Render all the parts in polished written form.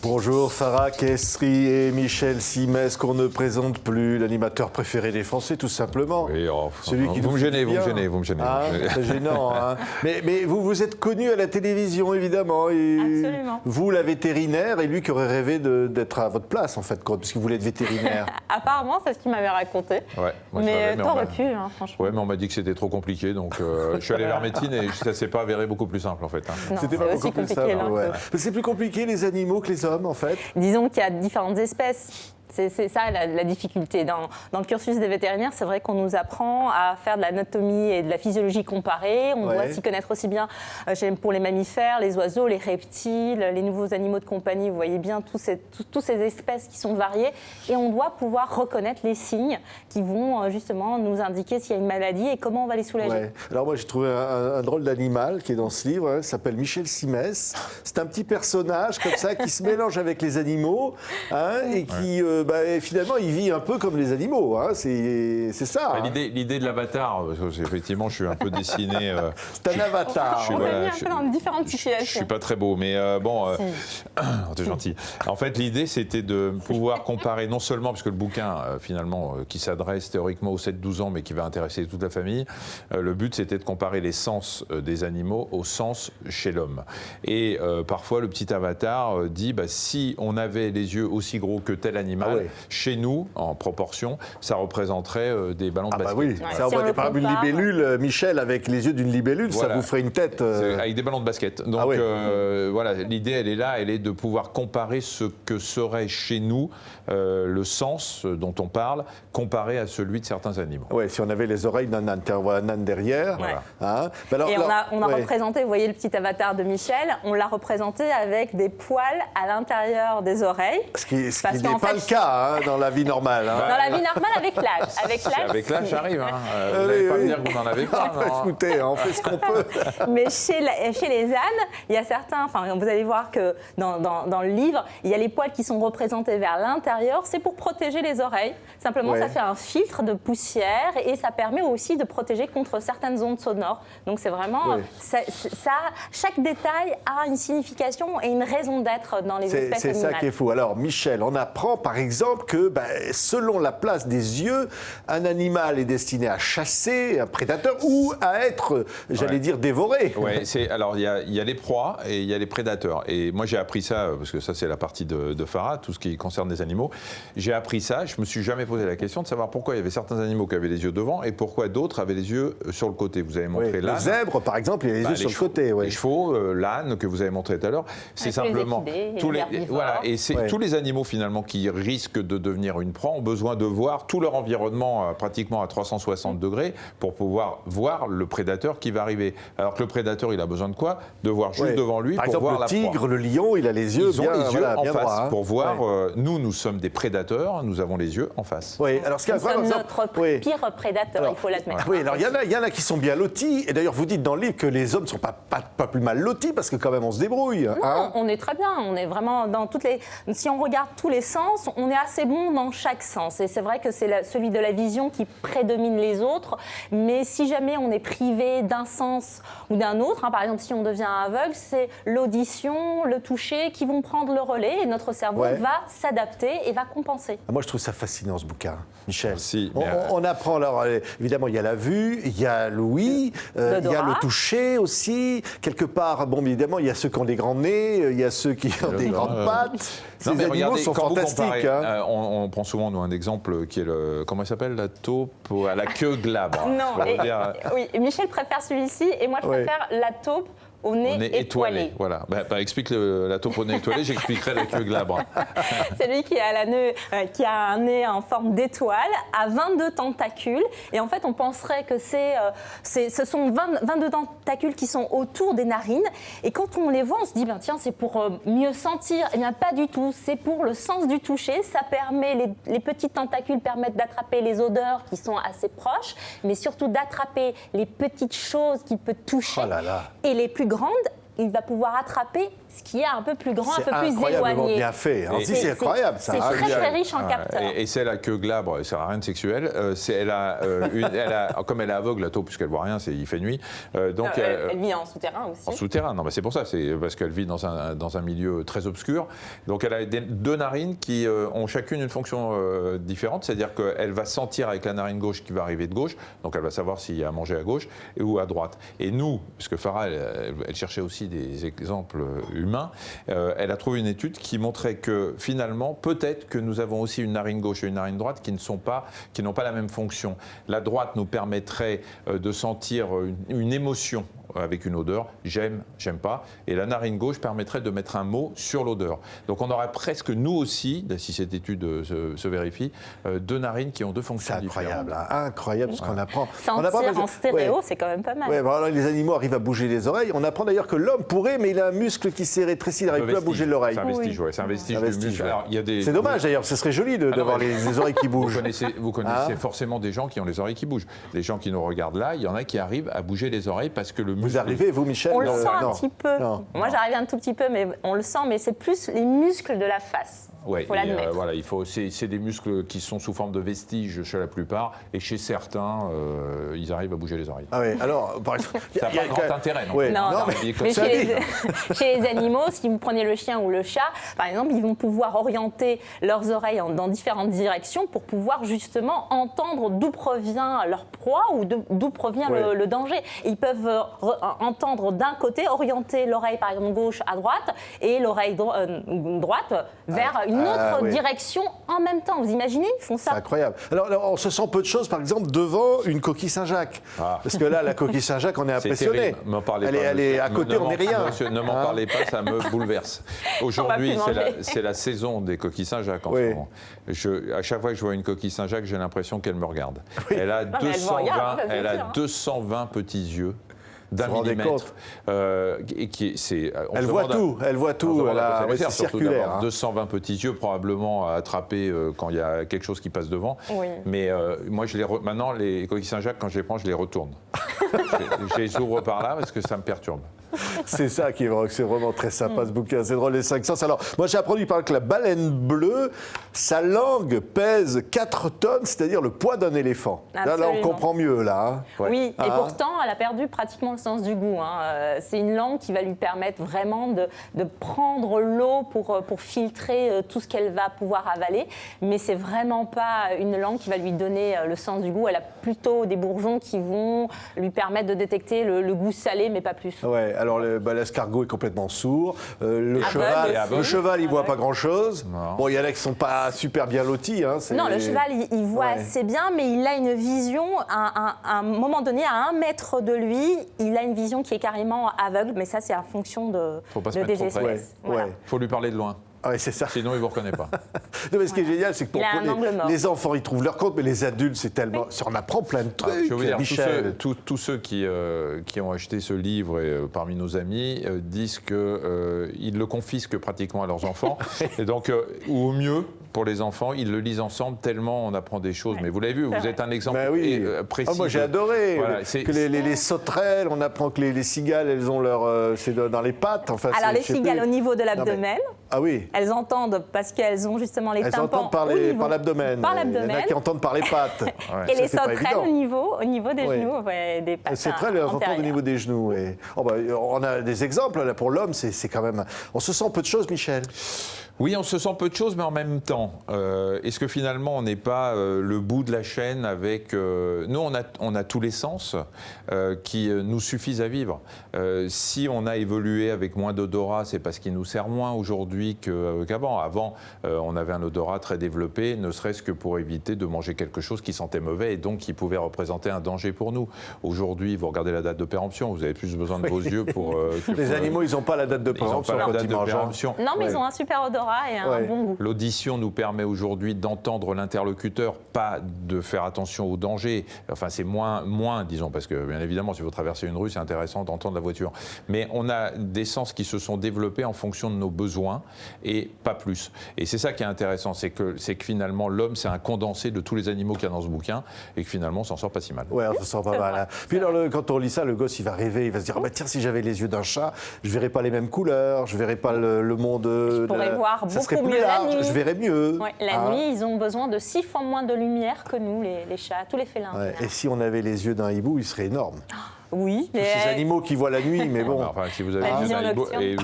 Bonjour Sarah Kestri et Michel Simès, qu'on ne présente plus, l'animateur préféré des Français tout simplement. Oui, celui qui vous me gênez. Ah, c'est gênant. Hein. Mais vous êtes connu à la télévision évidemment. Et absolument. Vous la vétérinaire et lui qui aurait rêvé d'être à votre place en fait, puisque vous voulez être vétérinaire. Apparemment, c'est ce qu'il m'avait raconté. Ouais, mais t'aurais pu, hein, franchement. Ouais, mais on m'a dit que c'était trop compliqué, donc je suis allé vers médecine et ça s'est pas avéré beaucoup plus simple en fait. Hein. Non, c'était c'est pas aussi beaucoup plus compliqué. simple. Ouais. C'est plus compliqué les animaux que les hommes en fait. Disons qu'il y a différentes espèces. C'est ça la difficulté. Dans le cursus des vétérinaires, c'est vrai qu'on nous apprend à faire de l'anatomie et de la physiologie comparée. On doit s'y connaître aussi bien pour les mammifères, les oiseaux, les reptiles, les nouveaux animaux de compagnie. Vous voyez bien tous ces espèces qui sont variées. Et on doit pouvoir reconnaître les signes qui vont justement nous indiquer s'il y a une maladie et comment on va les soulager. Ouais. Alors moi, j'ai trouvé un drôle d'animal qui est dans ce livre. Hein, il s'appelle Michel Simès. C'est un petit personnage comme ça qui se mélange avec les animaux et qui... finalement, il vit un peu comme les animaux, hein. C'est ça. Hein. L'idée de l'avatar, effectivement, je suis un peu dessiné. C'est un avatar. On l'a mis un peu dans différentes situations. Je suis pas très beau, mais t'es gentil. En fait, l'idée, c'était de pouvoir comparer non seulement, parce que le bouquin, finalement, qui s'adresse théoriquement aux 7-12 ans, mais qui va intéresser toute la famille, le but, c'était de comparer les sens des animaux aux sens chez l'homme. Et parfois, le petit avatar dit, si on avait les yeux aussi gros que tel animal, chez nous, en proportion, ça représenterait des ballons de basket. Oui, ça représenterait par exemple une libellule, Michel, avec les yeux d'une libellule, voilà. Ça vous ferait une tête... Avec des ballons de basket. Donc voilà, l'idée, elle est là, elle est de pouvoir comparer ce que serait chez nous le sens dont on parle, comparé à celui de certains animaux. Oui, si on avait les oreilles d'un âne, on voit un âne derrière. Voilà. Hein. Et on a représenté, vous voyez le petit avatar de Michel, on l'a représenté avec des poils à l'intérieur des oreilles. Ce qui n'est pas le cas dans la vie normale. Hein. Dans la vie normale, avec l'âge. Avec l'âge, j'arrive. Hein. Vous n'allez pas me dire que vous n'en avez pas. Écoutez, on fait ce qu'on peut. Mais chez les ânes, il y a certains, vous allez voir que dans le livre, il y a les poils qui sont représentés vers l'intérieur, c'est pour protéger les oreilles. Simplement, ça fait un filtre de poussière et ça permet aussi de protéger contre certaines ondes sonores. Donc c'est vraiment, chaque détail a une signification et une raison d'être dans les espèces animales. C'est ça qui est fou. Alors Michel, on apprend par exemple que selon la place des yeux, un animal est destiné à chasser un prédateur ou à être, j'allais dire, dévoré. Oui, alors il y a les proies et il y a les prédateurs. Et moi j'ai appris ça, parce que ça c'est la partie de Farah, tout ce qui concerne les animaux. J'ai appris ça, je me suis jamais posé la question de savoir pourquoi il y avait certains animaux qui avaient les yeux devant et pourquoi d'autres avaient les yeux sur le côté. Vous avez montré l'âne. Le zèbre par exemple, il a les yeux sur le côté. Les chevaux, l'âne que vous avez montré tout à l'heure, c'est simplement... tous les animaux finalement qui risquent de devenir une proie ont besoin de voir tout leur environnement pratiquement à 360 degrés pour pouvoir voir le prédateur qui va arriver. Alors que le prédateur, il a besoin de quoi? De voir juste devant lui pour voir la proie. Par exemple, le tigre, le lion, il a les yeux en face droit, pour voir. Nous sommes des prédateurs, nous avons les yeux en face. Oui, alors ce qui est notre pire prédateur, il faut l'admettre. Oui, alors il y en a qui sont bien lotis. Et d'ailleurs, vous dites dans le livre que les hommes ne sont pas plus mal lotis parce que quand même on se débrouille. Non, on est très bien. On est vraiment dans toutes les. Si on regarde tous les sens, on est assez bon dans chaque sens. Et c'est vrai que c'est celui de la vision qui prédomine les autres. Mais si jamais on est privé d'un sens ou d'un autre, par exemple si on devient aveugle, c'est l'audition, le toucher qui vont prendre le relais et notre cerveau va s'adapter et va compenser. Moi je trouve ça fascinant ce bouquin, Michel. Merci, on apprend, alors évidemment il y a la vue, il y a l'ouïe, il y a le toucher aussi. Quelque part, évidemment il y a ceux qui ont des grands nez, il y a ceux qui ont des grandes pattes. Ces animaux sont fantastiques. On prend souvent un exemple qui est comment il s'appelle, la taupe à la queue glabre. Non, oui, Michel préfère celui-ci et moi je préfère la taupe au nez étoilé. Voilà. Explique la taupe au nez étoilé, j'expliquerai la queue glabre. C'est lui qui a un nez en forme d'étoile, à 22 tentacules. Et en fait, on penserait que ce sont 22 tentacules qui sont autour des narines. Et quand on les voit, on se dit, tiens, c'est pour mieux sentir. Eh bien, pas du tout. C'est pour le sens du toucher. Ça permet, les petits tentacules permettent d'attraper les odeurs qui sont assez proches, mais surtout d'attraper les petites choses qu'il peut toucher. Oh là là. Et les plus grandes il va pouvoir attraper ce qui est un peu plus grand, un C'est peu plus incroyablement éloigné. bien fait. Hein. Si, c'est incroyable, ça. C'est hein. très très riche en Ouais. capteurs. Et c'est la queue glabre, ça n'a rien de sexuel. Comme elle est aveugle, la taupe, puisqu'elle voit rien, il fait nuit. Donc Elle vit en souterrain aussi. en souterrain, non, mais c'est pour ça, c'est parce qu'elle vit dans un milieu très obscur. Donc elle a deux narines qui ont chacune une fonction différente, c'est-à-dire qu'elle va sentir avec la narine gauche qui va arriver de gauche, donc elle va savoir s'il y a à manger à gauche ou à droite. Et nous, parce que Farah, elle cherchait aussi des exemples humains, elle a trouvé une étude qui montrait que finalement, peut-être que nous avons aussi une narine gauche et une narine droite qui n'ont pas la même fonction. La droite nous permettrait de sentir une émotion avec une odeur, j'aime, j'aime pas, et la narine gauche permettrait de mettre un mot sur l'odeur. Donc on aurait presque, nous aussi, si cette étude se vérifie, deux narines qui ont deux fonctions C'est incroyable, différentes. hein, incroyable ce qu'on apprend. On Sentir en stéréo, c'est quand même pas mal. Ouais, voilà, les animaux arrivent à bouger les oreilles. On apprend d'ailleurs que l'homme pourrait, mais il a un muscle qui s'est rétréci, il n'arrive plus à bouger l'oreille. C'est un vestige, ouais, c'est un vestige Un du vestige, muscle. ouais. Alors, il y a des- C'est dommage d'ailleurs, ce serait joli d'avoir les oreilles qui bougent. Vous connaissez forcément des gens qui ont les oreilles qui bougent. Les gens qui nous regardent là, il y en a qui arrivent à bouger les oreilles parce que le muscle... Vous arrivez, vous, Michel? On le sent un Non. petit peu. Non. Moi, j'arrive un tout petit peu, mais on le sent, mais c'est plus les muscles de la face. Ouais, Faut l'admettre. voilà, c'est des muscles qui sont sous forme de vestiges chez la plupart, et chez certains, ils arrivent à bouger les oreilles. Ah oui, alors, par exemple, Ça n'a pas grand intérêt, non Ouais. Non, Non, non. mais Mais ça chez dit. chez les animaux, si vous prenez le chien ou le chat, par exemple, ils vont pouvoir orienter leurs oreilles dans différentes directions pour pouvoir justement entendre d'où provient leur proie ou d'où provient Ouais. le danger. Et ils peuvent entendre d'un côté, orienter l'oreille par exemple gauche à droite et l'oreille droite vers une autre oui. direction en même temps. Vous imaginez, ils font C'est ça. incroyable. Alors, on se sent peu de choses, par exemple, devant une coquille Saint-Jacques. Ah. Parce que là, la coquille Saint-Jacques, on est C'est impressionné. terrible. M'en parlez Elle pas, est monsieur. à côté, on n'est rien. Monsieur, ne m'en Hein? parlez pas, ça me bouleverse. Aujourd'hui, On va plus manger. c'est la saison des coquilles Saint-Jacques en Oui. ce moment. À chaque fois que je vois une coquille Saint-Jacques, j'ai l'impression qu'elle me regarde. Elle a, mais elle vous regarde, ça, c'est elle a sûr, hein. 220 petits yeux. D'un Vous vous rendez millimètre. Elle voit tout, elle voit tout. Ouais, c'est circulaire. Hein. 220 petits yeux, probablement à attraper quand il y a quelque chose qui passe devant. Oui. Mais moi, maintenant, les coquilles Saint-Jacques, quand je les prends, je les retourne. je les ouvre par là parce que ça me perturbe. C'est ça qui est vrai, c'est vraiment très sympa ce bouquin. C'est drôle, les 5 sens. Alors, moi j'ai appris par que la baleine bleue, sa langue pèse 4 tonnes, c'est-à-dire le poids d'un éléphant. Là, on Absolument. comprend mieux, là. Hein. Ouais. Oui, et Ah. pourtant, elle a perdu pratiquement le sens du goût. Hein. C'est une langue qui va lui permettre vraiment de prendre l'eau pour filtrer tout ce qu'elle va pouvoir avaler. Mais c'est vraiment pas une langue qui va lui donner le sens du goût. Elle a plutôt des bourgeons qui vont lui permettre de détecter le goût salé, mais pas plus. Ouais, alors l'escargot est complètement sourd. Le Aveugle. cheval, il voit Aveugle. pas grand-chose. Non. Bon, il y en a qui sont pas super bien lotis. Hein, Non, le cheval, il voit Ouais. assez bien, mais il a une vision, à un moment donné, à 1 mètre de lui, il a une vision qui est carrément aveugle, mais ça, c'est en fonction Faut pas se des mettre trop espèces. près. Ouais, Voilà. ouais. Faut lui parler de loin. Ah ouais, c'est ça. Sinon, il vous reconnaît pas. Non, mais ce qui est génial, c'est que pour Il a un angle mort. les enfants, ils trouvent leur compte, mais les adultes, c'est tellement. On apprend plein de trucs. Je vais vous dire, Michel. tous ceux qui ont acheté ce livre et, parmi nos amis disent qu'ils le confisquent pratiquement à leurs enfants. Et donc, ou au mieux, pour les enfants, ils le lisent ensemble tellement on apprend des choses. Ouais. Mais vous l'avez vu, vous C'est êtes un exemple Ben oui. précis. Ah, moi j'ai de- adoré. Voilà, Que les sauterelles, on apprend que les cigales, elles ont leur. C'est dans les pattes. Enfin, Alors, c'est- les je sais cigales plus. au niveau de Non, mais- l'abdomen, Ah oui. elles entendent parce qu'elles ont justement les Elles tympans entendent par au niveau- l'abdomen. Par Il y en a l'abdomen. qui entendent par les pattes. Et Ça, les c'est pas sauterelles évident. au niveau des Ouais. genoux, ouais, des pattes. C'est très, les entend au antérieures. niveau des genoux. Et... Oh, bah, on a des exemples là, pour l'homme, c'est quand même. On se sent peu de choses, Michel. Oui, on se sent peu de choses, mais en même temps, est-ce que finalement on n'est pas le bout de la chaîne avec... nous, on a tous les sens qui nous suffisent à vivre. Si on a évolué avec moins d'odorat, c'est parce qu'il nous sert moins aujourd'hui qu'avant. Avant, on avait un odorat très développé, ne serait-ce que pour éviter de manger quelque chose qui sentait mauvais et donc qui pouvait représenter un danger pour nous. Aujourd'hui, vous regardez la date de péremption, vous avez plus besoin de vos yeux pour... que Les animaux, ils n'ont pas la date de ils n'ont péremption pas la quand date ils de mangent. hein. péremption. Non, mais Ouais. ils ont un super odorat et un Ouais. bon goût. L'audition nous nous permet aujourd'hui d'entendre l'interlocuteur, pas de faire attention aux dangers. Enfin, c'est moins, disons, parce que bien évidemment, si vous traversez une rue, c'est intéressant d'entendre la voiture. Mais on a des sens qui se sont développés en fonction de nos besoins et pas plus. Et c'est ça qui est intéressant, c'est que finalement, l'homme, c'est un condensé de tous les animaux qu'il y a dans ce bouquin et que finalement, on s'en sort pas si mal. Ouais, on s'en sort pas mal. Hein. Puis alors, quand on lit ça, le gosse, il va rêver, il va se dire, ah bah tiens, si j'avais les yeux d'un chat, je verrais pas les mêmes couleurs, je verrais pas le monde. Je pourrais voir ça serait beaucoup plus mieux la large, nuit. je verrais mieux. Ouais, la nuit, ils ont besoin de 6 fois moins de lumière que nous, les chats, tous les félins. Ouais, et si on avait les yeux d'un hibou, il serait énorme. Oui, Tous ces animaux qui voient la nuit, mais bon. Enfin, si vous avez La une vision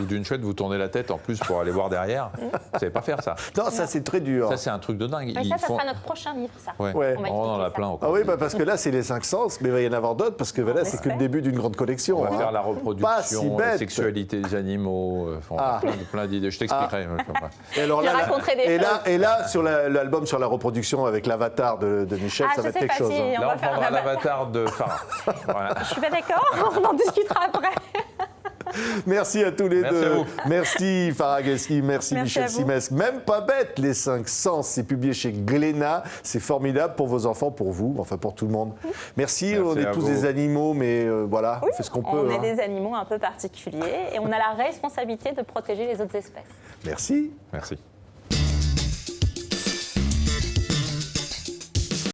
ou d'une chouette, vous tournez la tête en plus pour aller voir derrière. Vous savez pas faire ça. Non, ça c'est très dur. Ça, c'est un truc de dingue. Mais ça sera notre prochain livre, ça. Ouais. Ouais. On va On en a expliquer plein ça. encore. Ah oui, bah parce que là, c'est les 5 sens, mais il va y en avoir d'autres, parce que là, c'est que le début d'une grande collection. On va hein. faire la Pas si reproduction, la bête. sexualité des animaux, plein d'idées. Je t'expliquerai. Et alors Je raconterai des choses. et là, sur l'album sur la reproduction avec l'avatar de Michel, Ah, ça je va être sais quelque pas chose. si hein. on Là, va on faire prendra un avatar. l'avatar de Farah. Voilà. Je suis pas d'accord, on en discutera après. Merci à tous les Merci deux. à vous. Merci Farah Ghesky, merci Merci Michel à vous. Simès. Même pas bête, les 5 sens. C'est publié chez Glénat. C'est formidable pour vos enfants, pour vous, enfin pour tout le monde. Merci, Merci on est à tous vous. des animaux, mais voilà, on fait ce qu'on peut. On est hein. des animaux un peu particuliers et on a la responsabilité de protéger les autres espèces. Merci. Merci.